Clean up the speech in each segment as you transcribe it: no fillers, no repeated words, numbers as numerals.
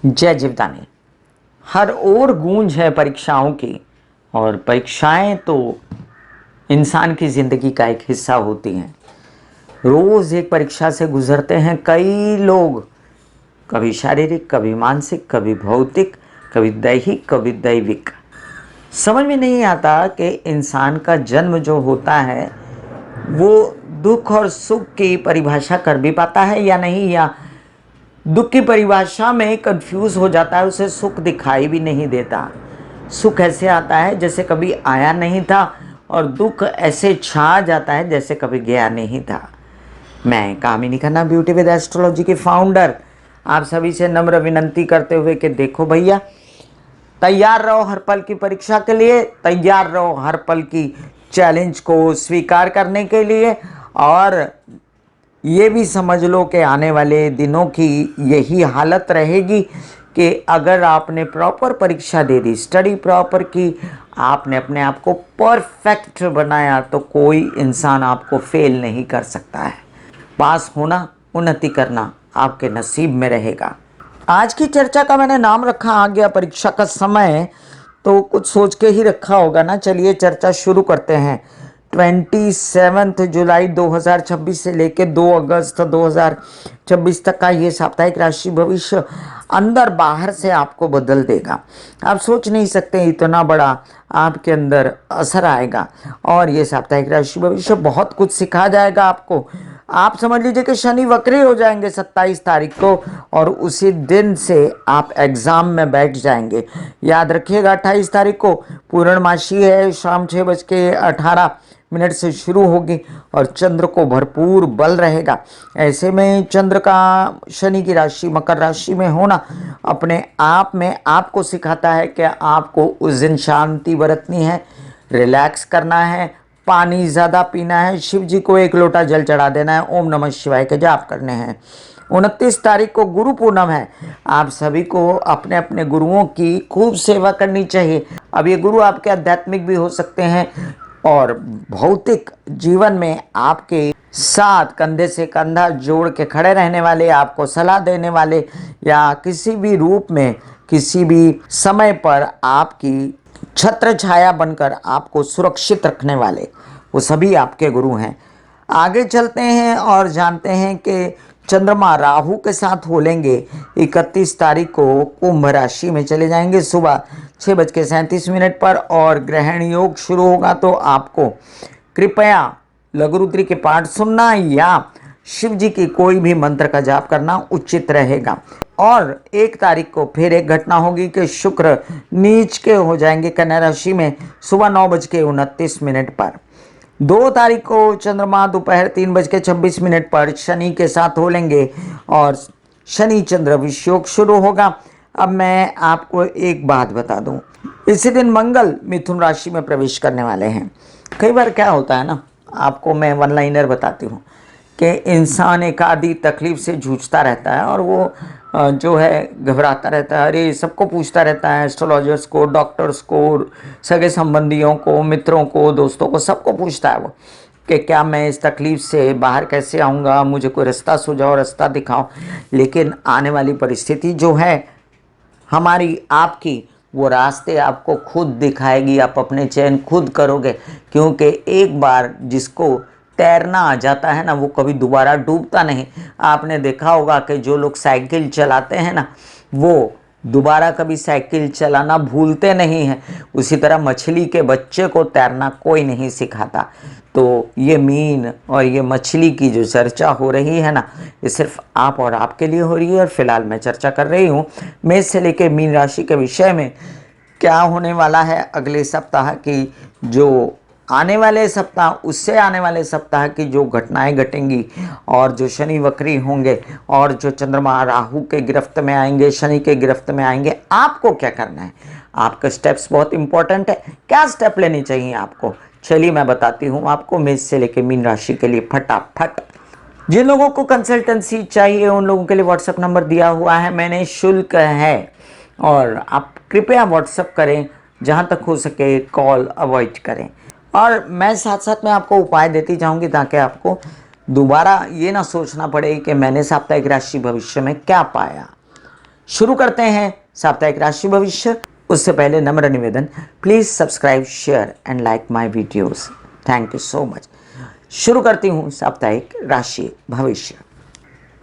जय जीवदानी। हर ओर गूंज है परीक्षाओं की, और परीक्षाएं तो इंसान की ज़िंदगी का एक हिस्सा होती हैं। रोज़ एक परीक्षा से गुजरते हैं कई लोग, कभी शारीरिक, कभी मानसिक, कभी भौतिक, कभी दैहिक, कभी दैविक। समझ में नहीं आता कि इंसान का जन्म जो होता है वो दुख और सुख की परिभाषा कर भी पाता है या नहीं, या दुख की परिभाषा में कंफ्यूज हो जाता है, उसे सुख दिखाई भी नहीं देता। सुख ऐसे आता है जैसे कभी आया नहीं था, और दुख ऐसे छा जाता है जैसे कभी गया नहीं था। मैं कामिनी खन्ना, ब्यूटी विद एस्ट्रोलॉजी के फाउंडर, आप सभी से नम्र विनंती करते हुए कि देखो भैया, तैयार रहो हर पल की परीक्षा के लिए, तैयार रहो हर पल की चैलेंज को स्वीकार करने के लिए, और ये भी समझ लो कि आने वाले दिनों की यही हालत रहेगी कि अगर आपने प्रॉपर परीक्षा दे दी, स्टडी प्रॉपर की, आपने अपने आप को परफेक्ट बनाया, तो कोई इंसान आपको फेल नहीं कर सकता है। पास होना, उन्नति करना आपके नसीब में रहेगा। आज की चर्चा का मैंने नाम रखा आ गया परीक्षा का समय, तो कुछ सोच के ही रखा होगा ना। चलिए चर्चा शुरू करते हैं। 27 जुलाई 2026 से लेकर 2 अगस्त 2026 तक का ये साप्ताहिक राशि भविष्य अंदर बाहर से आपको बदल देगा। आप सोच नहीं सकते इतना बड़ा आपके अंदर असर आएगा, और ये साप्ताहिक राशि भविष्य बहुत कुछ सिखा जाएगा आपको। आप समझ लीजिए कि शनि वक्री हो जाएंगे 27 तारीख को, और उसी दिन से आप एग्जाम में बैठ जाएंगे। याद रखिएगा 28 तारीख को पूर्णमासी है, शाम 6:18 से शुरू होगी, और चंद्र को भरपूर बल रहेगा। ऐसे में चंद्र का शनि की राशि मकर राशि में होना अपने आप में आपको सिखाता है कि आपको उस दिन शांति बरतनी है, रिलैक्स करना है, पानी ज़्यादा पीना है, शिव जी को 1 लोटा जल चढ़ा देना है, ओम नमः शिवाय के जाप करने हैं। 29 तारीख को गुरु पूर्णिमा है। आप सभी को अपने अपने गुरुओं की खूब सेवा करनी चाहिए। अब ये गुरु आपके आध्यात्मिक भी हो सकते हैं, और भौतिक जीवन में आपके साथ कंधे से कंधा जोड़ के खड़े रहने वाले, आपको सलाह देने वाले, या किसी भी रूप में किसी भी समय पर आपकी छत्र छाया बनकर आपको सुरक्षित रखने वाले, वो सभी आपके गुरु हैं। आगे चलते हैं और जानते हैं कि चंद्रमा राहु के साथ होलेंगे 31 तारीख को कुंभ राशि में चले जाएंगे सुबह 6:37 पर, और ग्रहण योग शुरू होगा। तो आपको कृपया लघुरुद्री के पाठ सुनना या शिव जी की कोई भी मंत्र का जाप करना उचित रहेगा। और 1 तारीख को फिर एक घटना होगी कि शुक्र नीच के हो जाएंगे कन्या राशि में सुबह 9:29 पर। 2 तारीख को चंद्रमा दोपहर 3:26 पर शनि के साथ हो लेंगे, और शनि चंद्र विषयोग शुरू होगा। अब मैं आपको एक बात बता दूं, इसी दिन मंगल मिथुन राशि में प्रवेश करने वाले हैं। कई बार क्या होता है ना, आपको मैं वन लाइनर बताती हूँ कि इंसान एक आधी तकलीफ से जूझता रहता है, और वो जो है घबराता रहता है, अरे सबको पूछता रहता है, एस्ट्रोलॉजर्स को, डॉक्टर्स को, सगे संबंधियों को, मित्रों को, दोस्तों को, सबको पूछता है वो कि क्या मैं इस तकलीफ़ से बाहर कैसे आऊँगा, मुझे कोई रास्ता सुझाओ, रास्ता दिखाओ। लेकिन आने वाली परिस्थिति जो है हमारी आपकी, वो रास्ते आपको खुद दिखाएगी, आप अपने चयन खुद करोगे। क्योंकि एक बार जिसको तैरना आ जाता है ना, वो कभी दोबारा डूबता नहीं। आपने देखा होगा कि जो लोग साइकिल चलाते हैं ना, वो दोबारा कभी साइकिल चलाना भूलते नहीं हैं। उसी तरह मछली के बच्चे को तैरना कोई नहीं सिखाता। तो ये मीन और ये मछली की जो चर्चा हो रही है ना, ये सिर्फ आप और आपके लिए हो रही है। और फिलहाल मैं चर्चा कर रही हूँ मेष से लेकर मीन राशि के विषय में। क्या होने वाला है अगले सप्ताह की, जो आने वाले सप्ताह, उससे आने वाले सप्ताह की जो घटनाएं घटेंगी, और जो शनि वक्री होंगे, और जो चंद्रमा राहु के गिरफ्त में आएंगे, शनि के गिरफ्त में आएंगे, आपको क्या करना है। आपके स्टेप्स बहुत इंपॉर्टेंट है। क्या स्टेप लेनी चाहिए आपको, चलिए मैं बताती हूँ आपको मेष से लेकर मीन राशि के लिए फटाफट। जिन लोगों को कंसल्टेंसी चाहिए उन लोगों के लिए व्हाट्सएप नंबर दिया हुआ है, मैंने शुल्क है, और आप कृपया व्हाट्सएप करें, जहाँ तक हो सके कॉल अवॉइड करें। और मैं साथ साथ में आपको उपाय देती जाऊंगी, ताकि आपको दोबारा ये ना सोचना पड़े कि मैंने साप्ताहिक राशि भविष्य में क्या पाया। शुरू करते हैं साप्ताहिक राशि भविष्य। उससे पहले नम्र निवेदन, please subscribe, share and like my videos. Thank you so much. शुरू करती हूँ साप्ताहिक राशि भविष्य।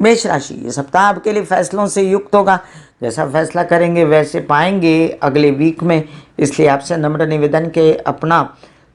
मेष राशि, ये सप्ताह आपके लिए फैसलों से युक्त होगा। जैसा फैसला करेंगे वैसे पाएंगे अगले वीक में। इसलिए आपसे नम्र निवेदन के अपना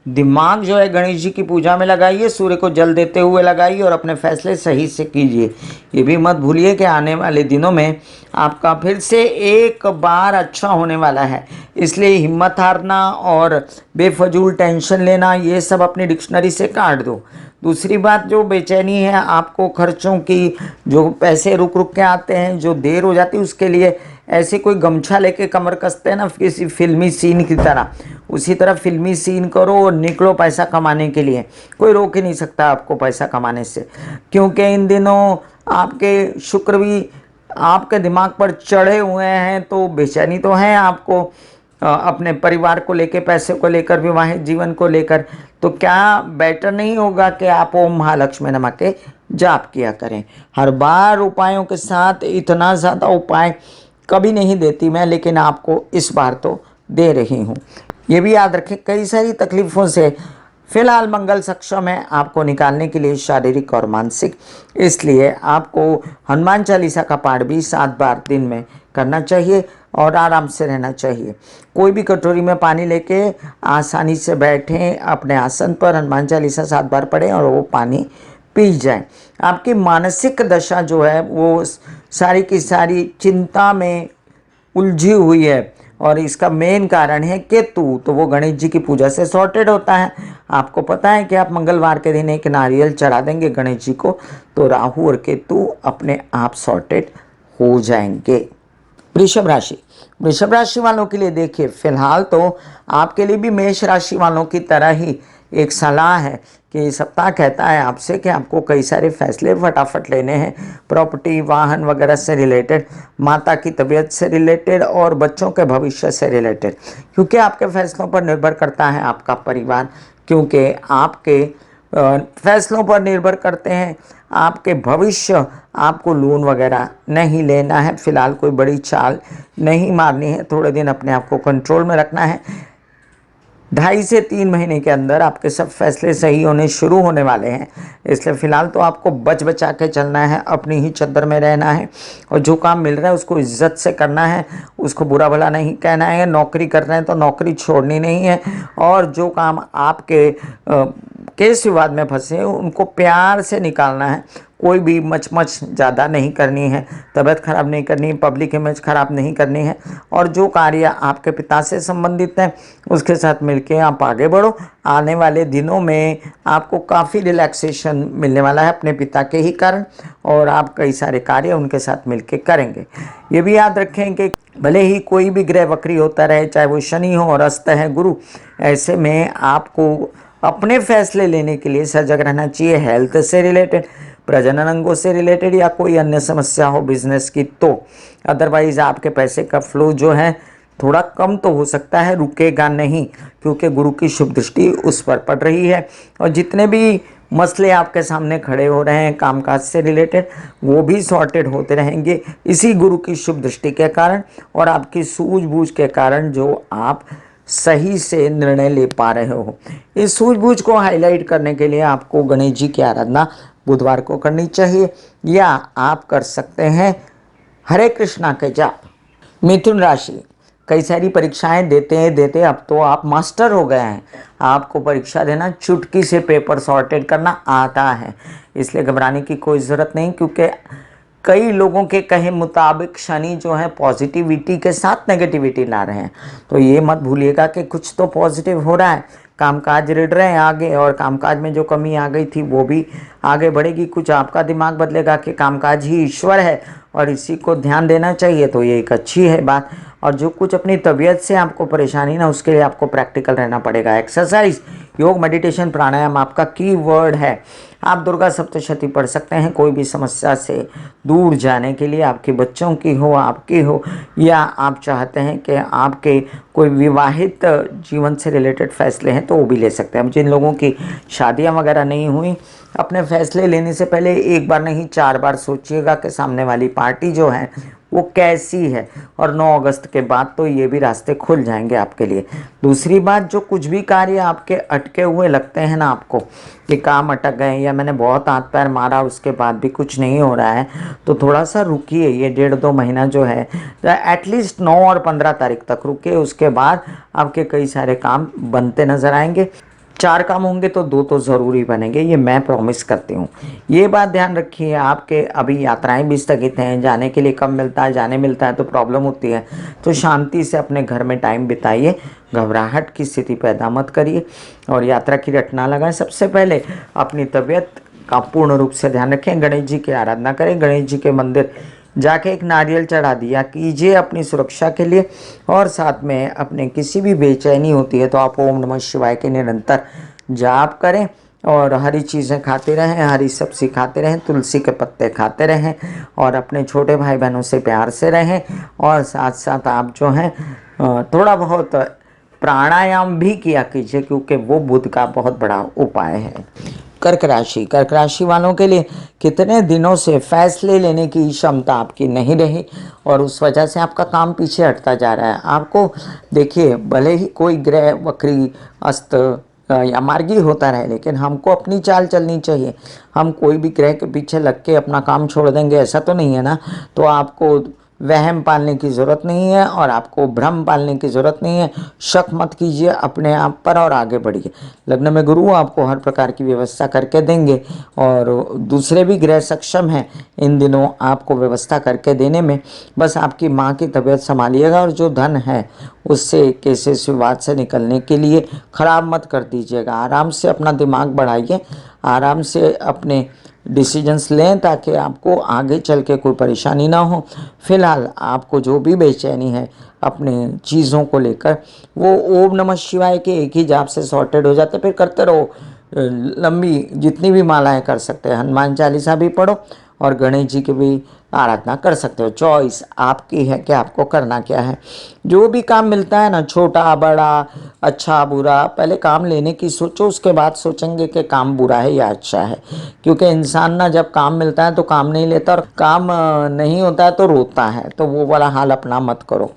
दिमाग जो है गणेश जी की पूजा में लगाइए, सूर्य को जल देते हुए लगाइए और अपने फैसले सही से कीजिए। ये भी मत भूलिए कि आने वाले दिनों में आपका फिर से एक बार अच्छा होने वाला है। इसलिए हिम्मत हारना और बेफजूल टेंशन लेना ये सब अपनी डिक्शनरी से काट दो। दूसरी बात, जो बेचैनी है आपको खर्चों की, जो पैसे रुक रुक के आते हैं, जो देर हो जाती है, उसके लिए ऐसे कोई गमछा लेके कमर कसते हैं ना किसी फिल्मी सीन की तरह, उसी तरह फिल्मी सीन करो और निकलो पैसा कमाने के लिए। कोई रोक ही नहीं सकता आपको पैसा कमाने से, क्योंकि इन दिनों आपके शुक्र भी आपके दिमाग पर चढ़े हुए हैं। तो बेचैनी तो है आपको अपने परिवार को लेकर, पैसे को लेकर, विवाहित जीवन को लेकर। तो क्या बेटर नहीं होगा कि आप ओम महालक्ष्मी नमः के जाप किया करें। हर बार उपायों के साथ इतना ज़्यादा उपाय कभी नहीं देती मैं, लेकिन आपको इस बार तो दे रही हूँ। ये भी याद रखें, कई सारी तकलीफ़ों से फिलहाल मंगल सक्षम है आपको निकालने के लिए, शारीरिक और मानसिक। इसलिए आपको हनुमान चालीसा का पाठ भी 7 बार दिन में करना चाहिए और आराम से रहना चाहिए। कोई भी कटोरी में पानी लेके आसानी से बैठें अपने आसन पर, हनुमान चालीसा 7 बार पढ़ें और वो पानी पी जाए। आपकी मानसिक दशा जो है वो सारी की सारी चिंता में उलझी हुई है और इसका मेन कारण है केतु। तो वो गणेश जी की पूजा से सॉर्टेड होता है। आपको पता है कि आप मंगलवार के दिन एक नारियल चढ़ा देंगे गणेश जी को, तो राहु और केतु अपने आप सॉर्टेड हो जाएंगे। वृषभ राशि, वृषभ राशि वालों के लिए देखिए, फिलहाल तो आपके लिए भी मेष राशि वालों की तरह ही एक सलाह है कि सप्ताह कहता है आपसे कि आपको कई सारे फैसले फटाफट लेने हैं, प्रॉपर्टी, वाहन वगैरह से रिलेटेड, माता की तबीयत से रिलेटेड और बच्चों के भविष्य से रिलेटेड, क्योंकि आपके फैसलों पर निर्भर करता है आपका परिवार, क्योंकि आपके फैसलों पर निर्भर करते हैं आपके भविष्य। आपको लोन वगैरह नहीं लेना है, फिलहाल कोई बड़ी चाल नहीं मारनी है, थोड़े दिन अपने आप को कंट्रोल में रखना है। 2.5 से 3 महीने के अंदर आपके सब फैसले सही होने शुरू होने वाले हैं। इसलिए फ़िलहाल तो आपको बच बचा के चलना है, अपनी ही चद्दर में रहना है और जो काम मिल रहा है उसको इज्जत से करना है, उसको बुरा भला नहीं कहना है। नौकरी कर रहे हैं तो नौकरी छोड़नी नहीं है और जो काम आपके केस विवाद में फंसे हैं उनको प्यार से निकालना है। कोई भी मचमच ज़्यादा नहीं करनी है, तबीयत खराब नहीं करनी है, पब्लिक इमेज खराब नहीं करनी है और जो कार्य आपके पिता से संबंधित है उसके साथ मिलके आप आगे बढ़ो। आने वाले दिनों में आपको काफ़ी रिलैक्सेशन मिलने वाला है अपने पिता के ही कारण और आप कई सारे कार्य उनके साथ मिलके करेंगे। ये भी याद रखें कि भले ही कोई भी ग्रह वक्री होता रहे, चाहे वो शनि हो और अस्त है गुरु, ऐसे में आपको अपने फैसले लेने के लिए सजग रहना चाहिए। हेल्थ से रिलेटेड, प्रजनन अंगों से रिलेटेड या कोई अन्य समस्या हो बिजनेस की, तो अदरवाइज आपके पैसे का फ्लो जो है थोड़ा कम तो हो सकता है, रुकेगा नहीं, क्योंकि गुरु की शुभ दृष्टि उस पर पड़ रही है। और जितने भी मसले आपके सामने खड़े हो रहे हैं कामकाज से रिलेटेड, वो भी सॉर्टेड होते रहेंगे इसी गुरु की शुभ दृष्टि के कारण और आपकी सूझबूझ के कारण, जो आप सही से निर्णय ले पा रहे हो। इस सूझबूझ को हाईलाइट करने के लिए आपको गणेश जी की आराधना बुधवार को करनी चाहिए या आप कर सकते हैं हरे कृष्णा के जाप। मिथुन राशि, कई सारी परीक्षाएं देते अब तो आप मास्टर हो गए हैं। आपको परीक्षा देना, चुटकी से पेपर सॉर्टेड करना आता है, इसलिए घबराने की कोई ज़रूरत नहीं, क्योंकि कई लोगों के कहे मुताबिक शनि जो है पॉजिटिविटी के साथ नेगेटिविटी ला रहे हैं। तो ये मत भूलिएगा कि कुछ तो पॉजिटिव हो रहा है, कामकाज रिढ़ रहे हैं आगे और कामकाज में जो कमी आ गई थी वो भी आगे बढ़ेगी। कुछ आपका दिमाग बदलेगा कि कामकाज ही ईश्वर है और इसी को ध्यान देना चाहिए, तो ये एक अच्छी है बात। और जो कुछ अपनी तबीयत से आपको परेशानी ना, उसके लिए आपको प्रैक्टिकल रहना पड़ेगा। एक्सरसाइज, योग, मेडिटेशन, प्राणायाम आपका की वर्ड है। आप दुर्गा सप्तशती पढ़ सकते हैं कोई भी समस्या से दूर जाने के लिए, आपके बच्चों की हो, आपकी हो, या आप चाहते हैं कि आपके कोई विवाहित जीवन से रिलेटेड फैसले हैं तो वो भी ले सकते हैं। जिन लोगों की शादियां वगैरह नहीं हुई, अपने फैसले लेने से पहले एक बार नहीं 4 बार सोचिएगा कि सामने वाली पार्टी जो है वो कैसी है, और 9 अगस्त के बाद तो ये भी रास्ते खुल जाएंगे आपके लिए। दूसरी बात, जो कुछ भी कार्य आपके अटके हुए लगते हैं ना आपको, कि काम अटक गए या मैंने बहुत हाथ पैर मारा उसके बाद भी कुछ नहीं हो रहा है, तो थोड़ा सा रुकिए। ये 1.5-2 महीना जो है, एटलीस्ट 9 और 15 तारीख तक रुकिए। उसके बाद आपके कई सारे काम बनते नजर आएंगे। 4 काम होंगे तो 2 तो ज़रूरी बनेंगे, ये मैं प्रॉमिस करती हूँ। ये बात ध्यान रखिए। आपके अभी यात्राएं भी स्थगित हैं, जाने के लिए कब मिलता है, जाने मिलता है तो प्रॉब्लम होती है। तो शांति से अपने घर में टाइम बिताइए, घबराहट की स्थिति पैदा मत करिए और यात्रा की रट ना लगाएं। सबसे पहले अपनी तबीयत का पूर्ण रूप से ध्यान रखें, गणेश जी की आराधना करें, गणेश जी के मंदिर जाके एक नारियल चढ़ा दिया कीजिए अपनी सुरक्षा के लिए। और साथ में अपने किसी भी बेचैनी होती है तो आप ओम नमः शिवाय के निरंतर जाप करें और हरी चीज़ें खाते रहें, हरी सब्जी खाते रहें, तुलसी के पत्ते खाते रहें और अपने छोटे भाई बहनों से प्यार से रहें। और साथ साथ आप जो हैं थोड़ा बहुत प्राणायाम भी किया कीजिए, क्योंकि वो बुध का बहुत बड़ा उपाय है। कर्क राशि वालों के लिए कितने दिनों से फैसले लेने की क्षमता आपकी नहीं रही और उस वजह से आपका काम पीछे हटता जा रहा है। आपको देखिए, भले ही कोई ग्रह वक्री अस्त या मार्गी होता रहे, लेकिन हमको अपनी चाल चलनी चाहिए। हम कोई भी ग्रह के पीछे लग के अपना काम छोड़ देंगे ऐसा तो नहीं है ना। तो आपको वहम पालने की ज़रूरत नहीं है और आपको भ्रम पालने की ज़रूरत नहीं है। शक मत कीजिए अपने आप पर और आगे बढ़िए। लग्न में गुरु आपको हर प्रकार की व्यवस्था करके देंगे और दूसरे भी ग्रह सक्षम हैं इन दिनों आपको व्यवस्था करके देने में। बस आपकी माँ की तबीयत संभालिएगा और जो धन है उससे केसेस विवाद से निकलने के लिए खराब मत कर दीजिएगा। आराम से अपना दिमाग बढ़ाइए, आराम से अपने डिसीजंस लें ताकि आपको आगे चल के कोई परेशानी ना हो। फिलहाल आपको जो भी बेचैनी है अपने चीज़ों को लेकर, वो ओम नमः शिवाय के एक ही जाप से सॉर्टेड हो जाते। फिर करते रहो, लंबी जितनी भी मालाएं कर सकते हैं, हनुमान चालीसा भी पढ़ो और गणेश जी की भी आराधना कर सकते हो। चॉइस आपकी है कि आपको करना क्या है। जो भी काम मिलता है ना, छोटा बड़ा अच्छा बुरा, पहले काम लेने की सोचो, उसके बाद सोचेंगे कि काम बुरा है या अच्छा है। क्योंकि इंसान ना जब काम मिलता है तो काम नहीं लेता और काम नहीं होता है तो रोता है। तो वो वाला हाल अपना मत करो।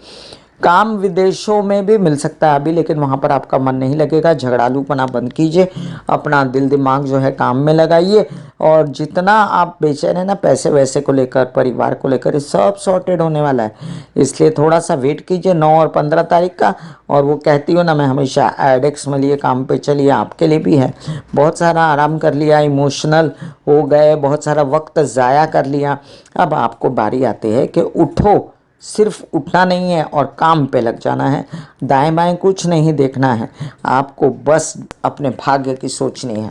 काम विदेशों में भी मिल सकता है अभी, लेकिन वहाँ पर आपका मन नहीं लगेगा। झगड़ालूपना बंद कीजिए, अपना दिल दिमाग जो है काम में लगाइए और जितना आप बेचैन है ना पैसे वैसे को लेकर, परिवार को लेकर, सब सॉर्टेड होने वाला है। इसलिए थोड़ा सा वेट कीजिए 9 और 15 तारीख का। और वो कहती हो ना मैं हमेशा, एडेक्स मिलिए, काम पे चलिए, आपके लिए भी है। बहुत सारा आराम कर लिया, इमोशनल हो गए, बहुत सारा वक्त ज़ाया कर लिया। अब आपको बारी आती है कि उठो, सिर्फ उठना नहीं है और काम पे लग जाना है। दाएं बाएं कुछ नहीं देखना है, आपको बस अपने भाग्य की सोचनी है।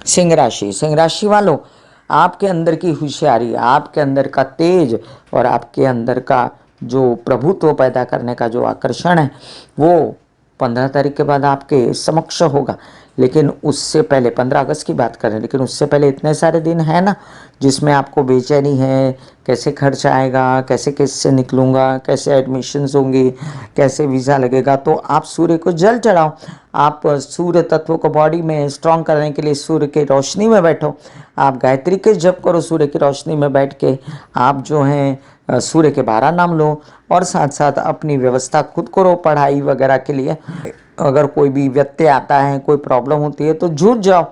सिंह राशि वालों, आपके अंदर की होशियारी, आपके अंदर का तेज और आपके अंदर का जो प्रभुत्व पैदा करने का जो आकर्षण है वो 15 तारीख के बाद आपके समक्ष होगा। लेकिन उससे पहले 15 अगस्त की बात करें, लेकिन उससे पहले इतने सारे दिन हैं ना जिसमें आपको बेचैनी है, कैसे खर्च आएगा, कैसे कैसे निकलूँगा, कैसे एडमिशन्स होंगी, कैसे वीज़ा लगेगा। तो आप सूर्य को जल चढ़ाओ। आप सूर्य तत्व को बॉडी में स्ट्रॉन्ग करने के लिए सूर्य की रोशनी में बैठो। आप गायत्री के जप करो सूर्य की रोशनी में बैठ के। आप जो हैं सूर्य के 12 नाम लो और साथ साथ अपनी व्यवस्था खुद करो पढ़ाई वगैरह के लिए। अगर कोई भी व्यत्यय आता है, कोई प्रॉब्लम होती है तो जुट जाओ।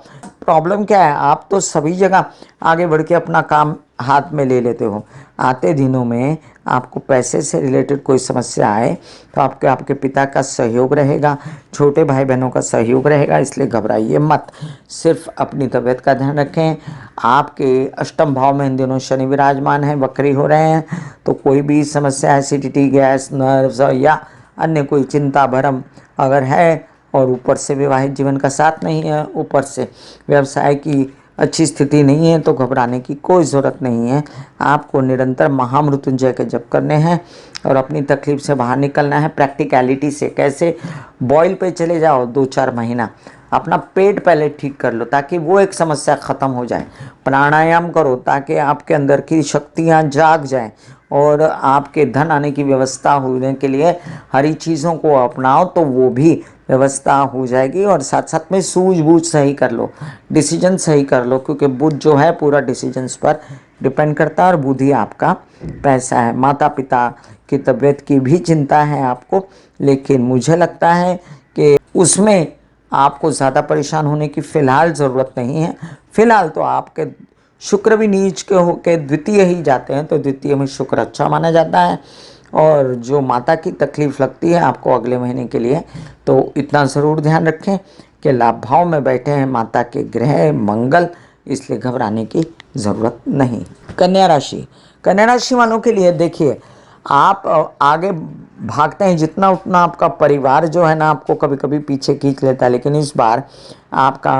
प्रॉब्लम क्या है, आप तो सभी जगह आगे बढ़ के अपना काम हाथ में ले लेते हो। आते दिनों में आपको पैसे से रिलेटेड कोई समस्या आए तो आपके पिता का सहयोग रहेगा, छोटे भाई बहनों का सहयोग रहेगा, इसलिए घबराइए मत। सिर्फ अपनी तबीयत का ध्यान रखें। आपके अष्टम भाव में इन दिनों शनि विराजमान है, वक्री हो रहे हैं, तो कोई भी समस्या, एसिडिटी, गैस, नर्व्स या अन्य कोई चिंता भरम अगर है और ऊपर से विवाहित जीवन का साथ नहीं है, ऊपर से व्यवसाय की अच्छी स्थिति नहीं है, तो घबराने की कोई ज़रूरत नहीं है। आपको निरंतर महामृत्युंजय के जप करने हैं और अपनी तकलीफ से बाहर निकलना है प्रैक्टिकलिटी से। कैसे, बॉयल पे चले जाओ 2-4 महीना, अपना पेट पहले ठीक कर लो ताकि वो एक समस्या ख़त्म हो जाए। प्राणायाम करो ताकि आपके अंदर की शक्तियाँ जाग जाएं और आपके धन आने की व्यवस्था होने के लिए हरी चीज़ों को अपनाओ तो वो भी व्यवस्था हो जाएगी। और साथ साथ में सूझबूझ सही कर लो, डिसीजन सही कर लो, क्योंकि बुध जो है पूरा डिसीजंस पर डिपेंड करता है, और बुद्धि आपका पैसा है। माता पिता की तबीयत की भी चिंता है आपको, लेकिन मुझे लगता है कि उसमें आपको ज़्यादा परेशान होने की फ़िलहाल ज़रूरत नहीं है। फ़िलहाल तो आपके शुक्र भी नीच के होके द्वितीय ही जाते हैं, तो द्वितीय में शुक्र अच्छा माना जाता है। और जो माता की तकलीफ़ लगती है आपको अगले महीने के लिए, तो इतना ज़रूर ध्यान रखें कि लाभ भाव में बैठे हैं माता के ग्रह मंगल, इसलिए घबराने की ज़रूरत नहीं। कन्या राशि, कन्या राशि वालों के लिए देखिए, आप आगे भागते हैं जितना, उतना आपका परिवार जो है ना आपको कभी कभी पीछे खींच लेता है, लेकिन इस बार आपका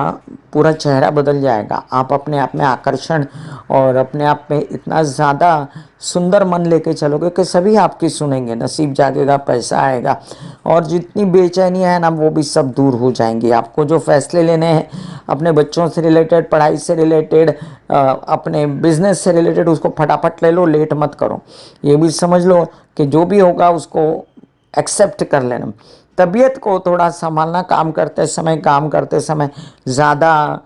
पूरा चेहरा बदल जाएगा। आप अपने आप में आकर्षण और अपने आप में इतना ज़्यादा सुंदर मन लेके चलोगे कि सभी आपकी सुनेंगे, नसीब जागेगा, पैसा आएगा, और जितनी बेचैनी है ना वो भी सब दूर हो जाएंगी। आपको जो फैसले लेने हैं अपने बच्चों से रिलेटेड, पढ़ाई से रिलेटेड, अपने बिजनेस से रिलेटेड, उसको फटाफट ले लो, लेट मत करो। ये भी समझ लो कि जो भी होगा उसको एक्सेप्ट कर लेना। तबीयत को थोड़ा संभालना, काम करते समय ज़्यादा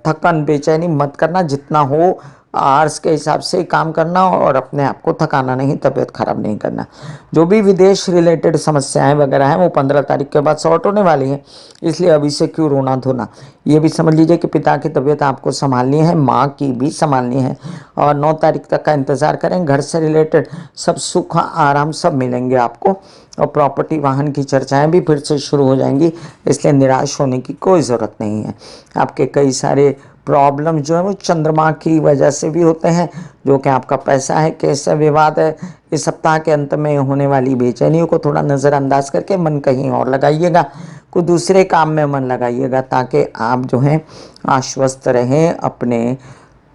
थकन बेचैनी मत करना, जितना हो आवर्स के हिसाब से काम करना, और अपने आप को थकाना नहीं, तबीयत खराब नहीं करना। जो भी विदेश रिलेटेड समस्याएं वगैरह हैं वो 15 तारीख के बाद सॉर्ट होने वाली है, इसलिए अभी से क्यों रोना धोना। ये भी समझ लीजिए कि पिता की तबीयत आपको संभालनी है, माँ की भी संभालनी है, और 9 तारीख तक का इंतज़ार करें। घर से रिलेटेड सब सुख आराम सब मिलेंगे आपको, और प्रॉपर्टी वाहन की चर्चाएं भी फिर से शुरू हो जाएंगी, इसलिए निराश होने की कोई ज़रूरत नहीं है। आपके कई सारे प्रॉब्लम जो है वो चंद्रमा की वजह से भी होते हैं, जो कि आपका पैसा है, कैसा विवाद है। इस सप्ताह के अंत में होने वाली बेचैनियों को थोड़ा नज़रअंदाज करके मन कहीं और लगाइएगा, कोई दूसरे काम में मन लगाइएगा, ताकि आप जो हैं आश्वस्त रहें अपने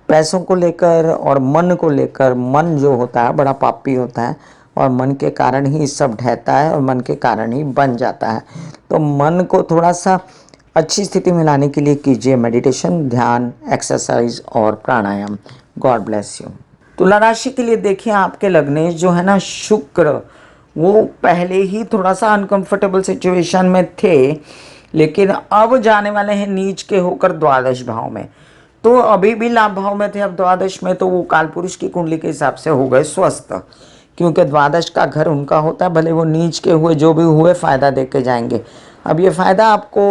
पैसों को लेकर और मन को लेकर। मन जो होता है बड़ा पापी होता है, और मन के कारण ही सब ढहता है, और मन के कारण ही बन जाता है। तो मन को थोड़ा सा अच्छी स्थिति में लाने के लिए कीजिए मेडिटेशन, ध्यान, एक्सरसाइज और प्राणायाम। God bless you. तुला राशि के लिए देखिए, आपके लग्नेश जो है ना शुक्र, वो पहले ही थोड़ा सा अनकंफर्टेबल सिचुएशन में थे, लेकिन अब जाने वाले हैं नीच के होकर द्वादश भाव में। तो अभी भी लाभ भाव में थे, अब द्वादश में, तो वो काल पुरुष की कुंडली के हिसाब से हो गए स्वस्थ, क्योंकि द्वादश का घर उनका होता है। भले वो नीच के हुए, जो भी हुए फ़ायदा दे के जाएंगे। अब ये फ़ायदा आपको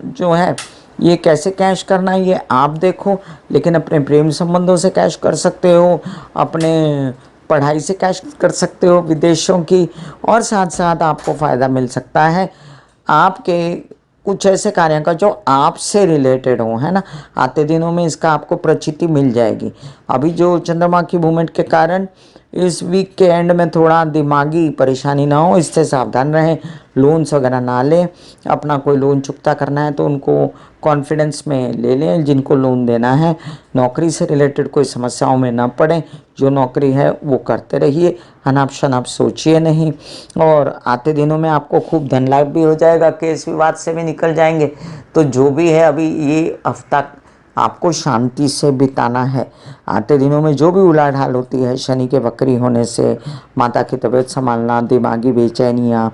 जो है ये कैसे कैश करना है ये आप देखो, लेकिन अपने प्रेम संबंधों से कैश कर सकते हो, अपने पढ़ाई से कैश कर सकते हो विदेशों की, और साथ साथ आपको फ़ायदा मिल सकता है आपके कुछ ऐसे कार्यों का जो आपसे रिलेटेड हो, है ना। आते दिनों में इसका आपको प्रचिति मिल जाएगी। अभी जो चंद्रमा की मूवमेंट के कारण इस वीक के एंड में थोड़ा दिमागी परेशानी ना हो, इससे सावधान रहें। लोन्स वगैरह ना लें, अपना कोई लोन चुकता करना है तो उनको कॉन्फिडेंस में ले लें जिनको लोन देना है। नौकरी से रिलेटेड कोई समस्याओं में ना पड़ें, जो नौकरी है वो करते रहिए, अनाप शनाप सोचिए नहीं। और आते दिनों में आपको खूब धन लाभ भी हो जाएगा, केस विवाद से भी निकल जाएंगे। तो जो भी है अभी ये हफ्ता आपको शांति से बिताना है। आते दिनों में जो भी उलाढाल होती है शनि के वक्री होने से, माता की तबीयत संभालना, दिमागी बेचैनियाँ,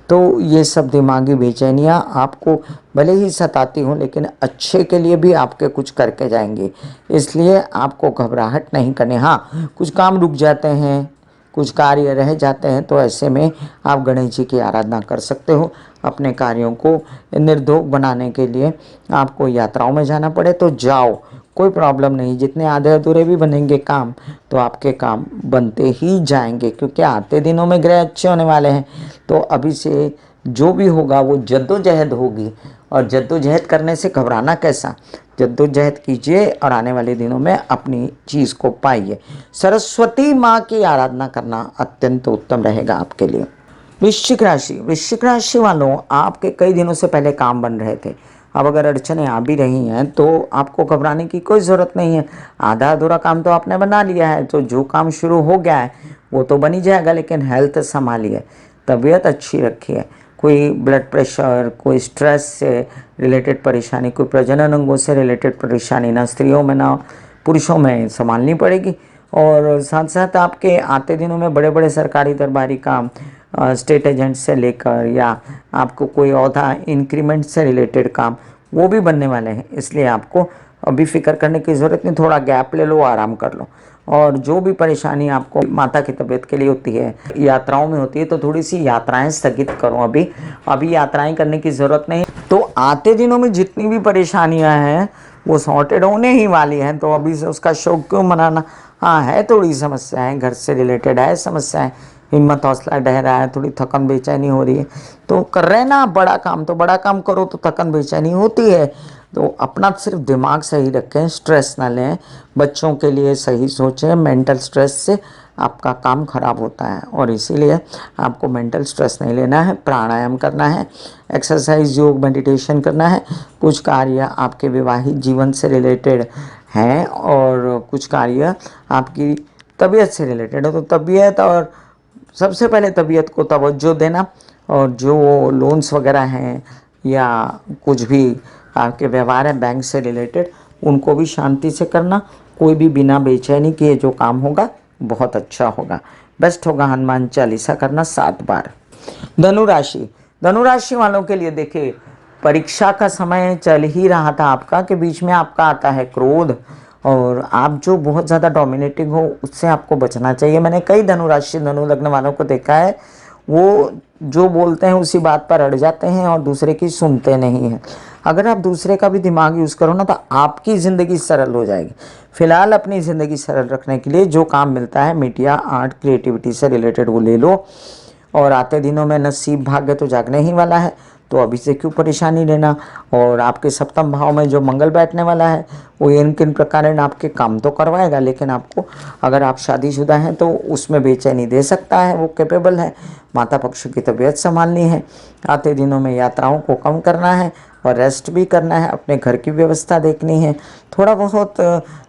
तो ये सब दिमागी बेचैनियाँ आपको भले ही सताती हों, लेकिन अच्छे के लिए भी आपके कुछ करके जाएंगे, इसलिए आपको घबराहट नहीं करनी। हाँ, कुछ काम रुक जाते हैं, कुछ कार्य रह जाते हैं, तो ऐसे में आप गणेश जी की आराधना कर सकते हो। अपने कार्यों को निर्धोक बनाने के लिए आपको यात्राओं में जाना पड़े तो जाओ, कोई प्रॉब्लम नहीं। जितने आधे अधूरे भी बनेंगे काम, तो आपके काम बनते ही जाएंगे, क्योंकि आते दिनों में ग्रह अच्छे होने वाले हैं। तो अभी से जो भी होगा वो जद्दोजहद होगी, और जद्दोजहद करने से घबराना कैसा। जद्दोजहद कीजिए और आने वाले दिनों में अपनी चीज़ को पाइए। सरस्वती माँ की आराधना करना अत्यंत उत्तम रहेगा आपके लिए। वृश्चिक राशि, वृश्चिक राशि वालों, आपके कई दिनों से पहले काम बन रहे थे, अब अगर अड़चनें आ भी रही हैं तो आपको घबराने की कोई ज़रूरत नहीं है। आधा अधूरा काम तो आपने बना लिया है, तो जो काम शुरू हो गया है वो तो बन ही जाएगा, लेकिन हेल्थ संभालिए, तबीयत अच्छी रखिए। कोई ब्लड प्रेशर, कोई स्ट्रेस से रिलेटेड परेशानी, कोई प्रजनन अंगों से रिलेटेड परेशानी ना स्त्रियों में ना पुरुषों में संभालनी पड़ेगी। और साथ साथ आपके आते दिनों में बड़े बड़े सरकारी दरबारी काम, स्टेट एजेंट से लेकर, या आपको कोई औहदा इंक्रीमेंट से रिलेटेड काम, वो भी बनने वाले हैं, इसलिए आपको अभी फिक्र करने की ज़रूरत नहीं, थोड़ा गैप ले लो, आराम कर लो। और जो भी परेशानी आपको माता की तबीयत के लिए होती है, यात्राओं में होती है, तो थोड़ी सी यात्राएं स्थगित करो। अभी अभी यात्राएं करने की ज़रूरत नहीं। तो आते दिनों में जितनी भी परेशानियां हैं वो सॉर्टेड होने ही वाली हैं, तो अभी से उसका शौक क्यों मनाना। हाँ, है थोड़ी समस्याएं, घर से रिलेटेड है समस्याएं, हिम्मत हौसला ढह रहा है, थोड़ी थकन बेचैनी हो रही है। तो कर रहे ना आप बड़ा काम, तो बड़ा काम करो तो थकन बेचैनी होती है। तो अपना सिर्फ दिमाग सही रखें, स्ट्रेस ना लें, बच्चों के लिए सही सोचें। मेंटल स्ट्रेस से आपका काम खराब होता है, और इसीलिए आपको मेंटल स्ट्रेस नहीं लेना है। प्राणायाम करना है, एक्सरसाइज, योग, मेडिटेशन करना है। कुछ कार्य आपके वैवाहिक जीवन से रिलेटेड हैं और कुछ कार्य आपकी तबीयत से रिलेटेड है। तो तबीयत, और सबसे पहले तबीयत को तवज्जो देना, और जो लोन्स वगैरह हैं या कुछ भी आपके व्यवहार है बैंक से रिलेटेड, उनको भी शांति से करना। कोई भी बिना बेचैनी किए जो काम होगा बहुत अच्छा होगा। बेस्ट होगा हनुमान चालीसा करना 7 बार। धनुराशि, धनुराशि वालों के लिए देखिए, परीक्षा का समय चल ही रहा था आपका, कि बीच में आपका आता है क्रोध, और आप जो बहुत ज़्यादा डोमिनेटिंग हो उससे आपको बचना चाहिए। मैंने कई धनुराशि, धनु लग्न वालों को देखा है, वो जो बोलते हैं उसी बात पर अड़ जाते हैं और दूसरे की सुनते नहीं हैं। अगर आप दूसरे का भी दिमाग यूज़ करो ना, तो आपकी ज़िंदगी सरल हो जाएगी। फिलहाल अपनी ज़िंदगी सरल रखने के लिए जो काम मिलता है मीडिया, आर्ट, क्रिएटिविटी से रिलेटेड, वो ले लो। और आते दिनों में नसीब भाग्य तो जागने ही वाला है, तो अभी से क्यों परेशानी लेना। और आपके सप्तम भाव में जो मंगल बैठने वाला है, वो इन किन प्रकार आपके काम तो करवाएगा, लेकिन आपको, अगर आप शादीशुदा हैं तो उसमें बेचैनी दे सकता है, वो कैपेबल है। माता पक्ष की तबीयत संभालनी है। आते दिनों में यात्राओं को कम करना है और रेस्ट भी करना है, अपने घर की व्यवस्था देखनी है। थोड़ा बहुत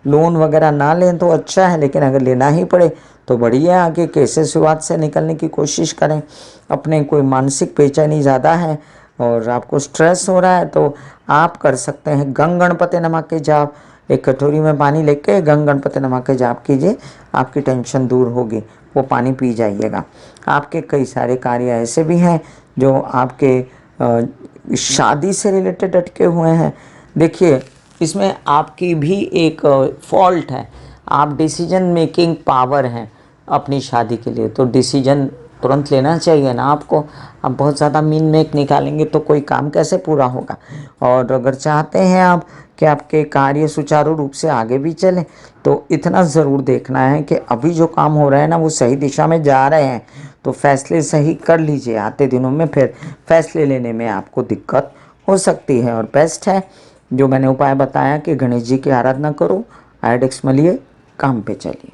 लोन वगैरह ना लें तो अच्छा है, लेकिन अगर लेना ही पड़े तो बढ़िया, आगे कैसे शुरुआत से निकलने की कोशिश करें। अपने कोई मानसिक बेचैनी ज़्यादा है और आपको स्ट्रेस हो रहा है, तो आप कर सकते हैं गंग गणपति नमः के जाप। एक कटोरी में पानी लेके गंग गणपति नमः के जाप कीजिए, आपकी टेंशन दूर होगी। वो पानी पी जाइएगा। आपके कई सारे कार्य ऐसे भी हैं जो आपके शादी से रिलेटेड अटके हुए हैं। देखिए, इसमें आपकी भी एक फॉल्ट है। आप डिसीजन मेकिंग पावर हैं अपनी शादी के लिए, तो डिसीजन तुरंत लेना चाहिए ना आपको। आप बहुत ज़्यादा मीन मेक निकालेंगे तो कोई काम कैसे पूरा होगा। और अगर चाहते हैं आप कि आपके कार्य सुचारू रूप से आगे भी चलें, तो इतना ज़रूर देखना है कि अभी जो काम हो रहा है ना, वो सही दिशा में जा रहे हैं, तो फैसले सही कर लीजिए। आते दिनों में फिर फैसले लेने में आपको दिक्कत हो सकती है। और बेस्ट है जो मैंने उपाय बताया कि गणेश जी की आराधना करो, आयोडेक्स मलिए, काम पे चलिए।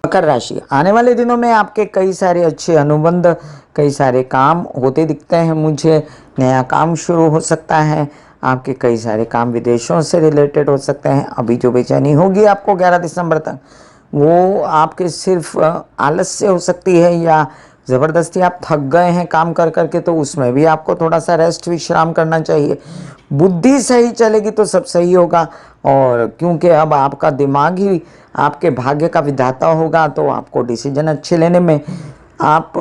मकर राशि, आने वाले दिनों में आपके कई सारे अच्छे अनुबंध, कई सारे काम होते दिखते हैं मुझे। नया काम शुरू हो सकता है, आपके कई सारे काम विदेशों से रिलेटेड हो सकते हैं। अभी जो बेचैनी होगी आपको 11 दिसंबर तक, वो आपके सिर्फ आलस से हो सकती है, या ज़बरदस्ती आप थक गए हैं काम कर करके, तो उसमें भी आपको थोड़ा सा रेस्ट, विश्राम करना चाहिए। बुद्धि सही चलेगी तो सब सही होगा। और क्योंकि अब आपका दिमाग ही आपके भाग्य का विधाता होगा, तो आपको डिसीजन अच्छे लेने में आप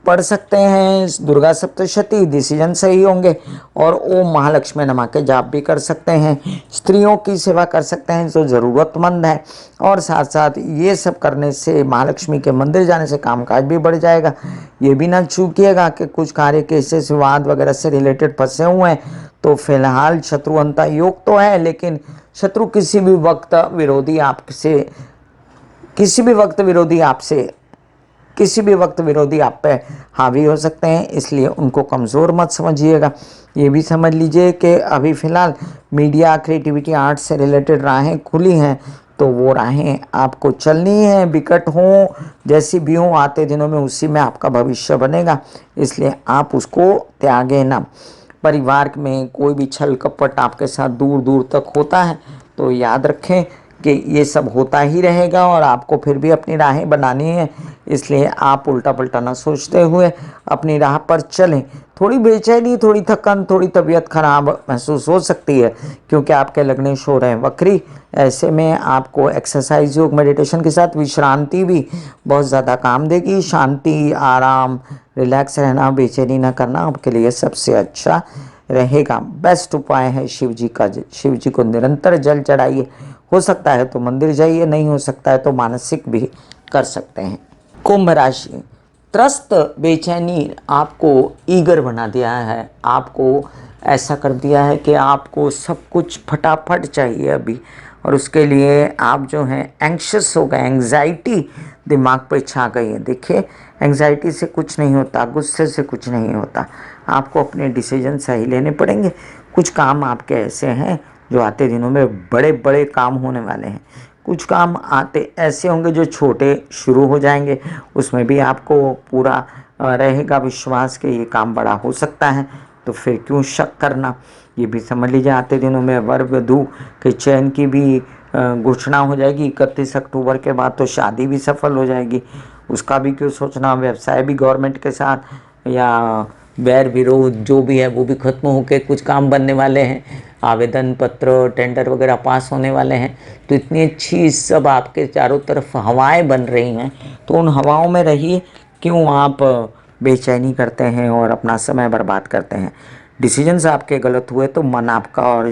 पढ़ सकते हैं दुर्गा सप्तशती, डिसीजन सही होंगे। और ओम महालक्ष्मी नमः के जाप भी कर सकते हैं। स्त्रियों की सेवा कर सकते हैं जो ज़रूरतमंद है, और साथ साथ ये सब करने से, महालक्ष्मी के मंदिर जाने से कामकाज भी बढ़ जाएगा। ये भी ना चूकिएगा कि कुछ कार्य कैसे विवाद वगैरह से रिलेटेड फंसे हुए हैं, तो फिलहाल शत्रुअंता योग तो है, लेकिन शत्रु किसी भी वक्त विरोधी आपसे, किसी भी वक्त विरोधी आपसे, किसी भी वक्त विरोधी आप पे हावी हो सकते हैं, इसलिए उनको कमज़ोर मत समझिएगा। ये भी समझ लीजिए कि अभी फ़िलहाल मीडिया, क्रिएटिविटी, आर्ट से रिलेटेड राहें खुली हैं, तो वो राहें आपको चलनी है, विकट हों जैसी भी हों, आते दिनों में उसी में आपका भविष्य बनेगा, इसलिए आप उसको त्यागें ना। परिवार में कोई भी छल कपट आपके साथ दूर दूर तक होता है, तो याद रखें कि ये सब होता ही रहेगा, और आपको फिर भी अपनी राहें बनानी है। इसलिए आप उल्टा पल्टा ना सोचते हुए अपनी राह पर चलें। थोड़ी बेचैनी, थोड़ी थकन, थोड़ी तबीयत खराब महसूस हो सकती है, क्योंकि आपके लग्नेश हो रहे हैं वक्री। ऐसे में आपको एक्सरसाइज, योग, मेडिटेशन के साथ विश्रांति भी बहुत ज़्यादा काम देगी। शांति, आराम, रिलैक्स रहना, बेचैनी ना करना आपके लिए सबसे अच्छा रहेगा। बेस्ट उपाय है शिव जी का, शिव जी को निरंतर जल चढ़ाइए। हो सकता है तो मंदिर जाइए, नहीं हो सकता है तो मानसिक भी कर सकते हैं। कुंभ राशि, त्रस्त बेचैनी आपको ईगर बना दिया है, आपको ऐसा कर दिया है कि आपको सब कुछ फटाफट चाहिए अभी, और उसके लिए आप जो हैं एंक्शस हो गए, एंग्जाइटी दिमाग पे छा गई है। देखिए, एंग्जाइटी से कुछ नहीं होता, गुस्से से कुछ नहीं होता, आपको अपने डिसीजन सही लेने पड़ेंगे। कुछ काम आपके ऐसे हैं जो आते दिनों में बड़े बड़े काम होने वाले हैं। कुछ काम आते ऐसे होंगे जो छोटे शुरू हो जाएंगे, उसमें भी आपको पूरा रहेगा विश्वास कि ये काम बड़ा हो सकता है, तो फिर क्यों शक करना। ये भी समझ लीजिए आते दिनों में वर वधू के चयन की भी घोषणा हो जाएगी। 31 अक्टूबर के बाद तो शादी भी सफल हो जाएगी, उसका भी क्यों सोचना। व्यवसाय भी गवर्नमेंट के साथ या वैर विरोध जो भी है वो भी खत्म होकर कुछ काम बनने वाले हैं, आवेदन पत्र टेंडर वगैरह पास होने वाले हैं। तो इतनी अच्छी सब आपके चारों तरफ हवाएं बन रही हैं, तो उन हवाओं में रहिए, क्यों आप बेचैनी करते हैं और अपना समय बर्बाद करते हैं। डिसीजंस आपके गलत हुए तो मन आपका और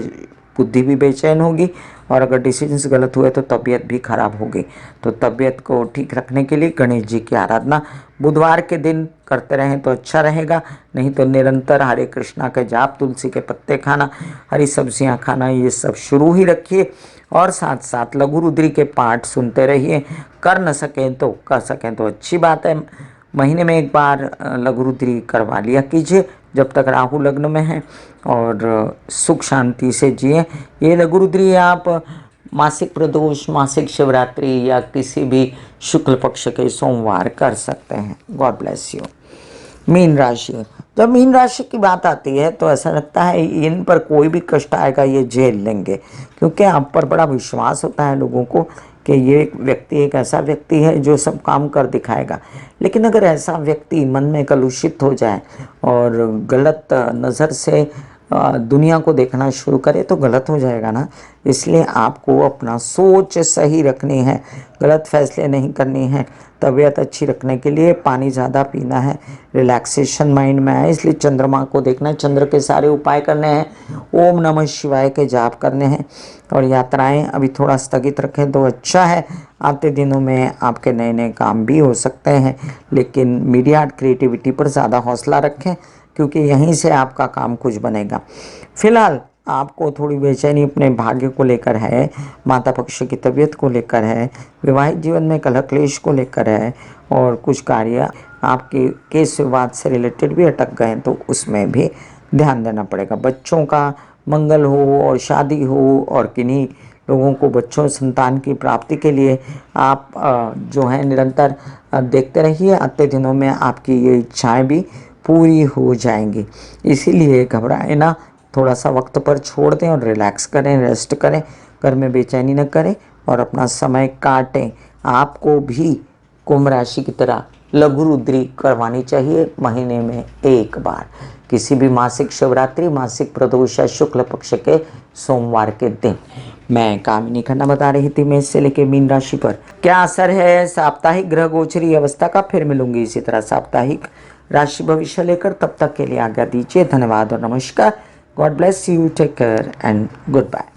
बुद्धि भी बेचैन होगी, और अगर डिसीजंस गलत हुए तो तबीयत भी खराब होगी। तो तबीयत को ठीक रखने के लिए गणेश जी की आराधना बुधवार के दिन करते रहें तो अच्छा रहेगा। नहीं तो निरंतर हरे कृष्णा के जाप, तुलसी के पत्ते खाना, हरी सब्जियां खाना, ये सब शुरू ही रखिए। और साथ साथ लघु रुद्री के पाठ सुनते रहिए। कर न सकें तो कर सकें तो अच्छी बात है, महीने में एक बार लघु रुद्री करवा लिया कीजिए जब तक राहु लग्न में है, और सुख शांति से जिए। ये लघु रुद्री आप मासिक प्रदोष, मासिक शिवरात्रि या किसी भी शुक्ल पक्ष के सोमवार कर सकते हैं। God bless you. मीन राशि, जब मीन राशि की बात आती है तो ऐसा लगता है इन पर कोई भी कष्ट आएगा ये झेल लेंगे, क्योंकि आप पर बड़ा विश्वास होता है लोगों को कि ये व्यक्ति एक ऐसा व्यक्ति है जो सब काम कर दिखाएगा। लेकिन अगर ऐसा व्यक्ति मन में कलुषित हो जाए और गलत नज़र से दुनिया को देखना शुरू करे तो गलत हो जाएगा ना। इसलिए आपको अपना सोच सही रखनी है, गलत फैसले नहीं करनी है। तबीयत अच्छी रखने के लिए पानी ज़्यादा पीना है, रिलैक्सेशन माइंड में आए इसलिए चंद्रमा को देखना है, चंद्र के सारे उपाय करने हैं, ओम नमः शिवाय के जाप करने हैं। और यात्राएं अभी थोड़ा स्थगित रखें तो अच्छा है। आते दिनों में आपके नए नए काम भी हो सकते हैं, लेकिन मीडिया आर्ट क्रिएटिविटी पर ज़्यादा हौसला रखें, क्योंकि यहीं से आपका काम कुछ बनेगा। फिलहाल आपको थोड़ी बेचैनी अपने भाग्य को लेकर है, माता पक्ष की तबीयत को लेकर है, विवाहित जीवन में कलह क्लेश को लेकर है, और कुछ कार्य आपके केस विवाद से रिलेटेड भी अटक गए हैं तो उसमें भी ध्यान देना पड़ेगा। बच्चों का मंगल हो और शादी हो, और किन्हीं लोगों को बच्चों संतान की प्राप्ति के लिए आप जो है निरंतर देखते रहिए। आते दिनों में आपकी ये इच्छाएं भी पूरी हो जाएंगी। इसीलिए घबराए ना, थोड़ा सा वक्त पर छोड़ दें और रिलैक्स करें, रेस्ट करें, घर में बेचैनी न करें और अपना समय काटें। आपको भी कुंभ राशि की तरह लघु रुद्री करवानी चाहिए महीने में एक बार, किसी भी मासिक शिवरात्रि, मासिक प्रदोष या शुक्ल पक्ष के सोमवार के दिन। मैं कामिनी खन्ना बता रही थी मेष से लेके मीन राशि पर क्या असर है साप्ताहिक ग्रह गोचरी अवस्था का। फिर मिलूंगी इसी तरह साप्ताहिक राशि भविष्य लेकर, तब तक के लिए आज्ञा दीजिए। धन्यवाद और नमस्कार। God bless you, take care and good bye.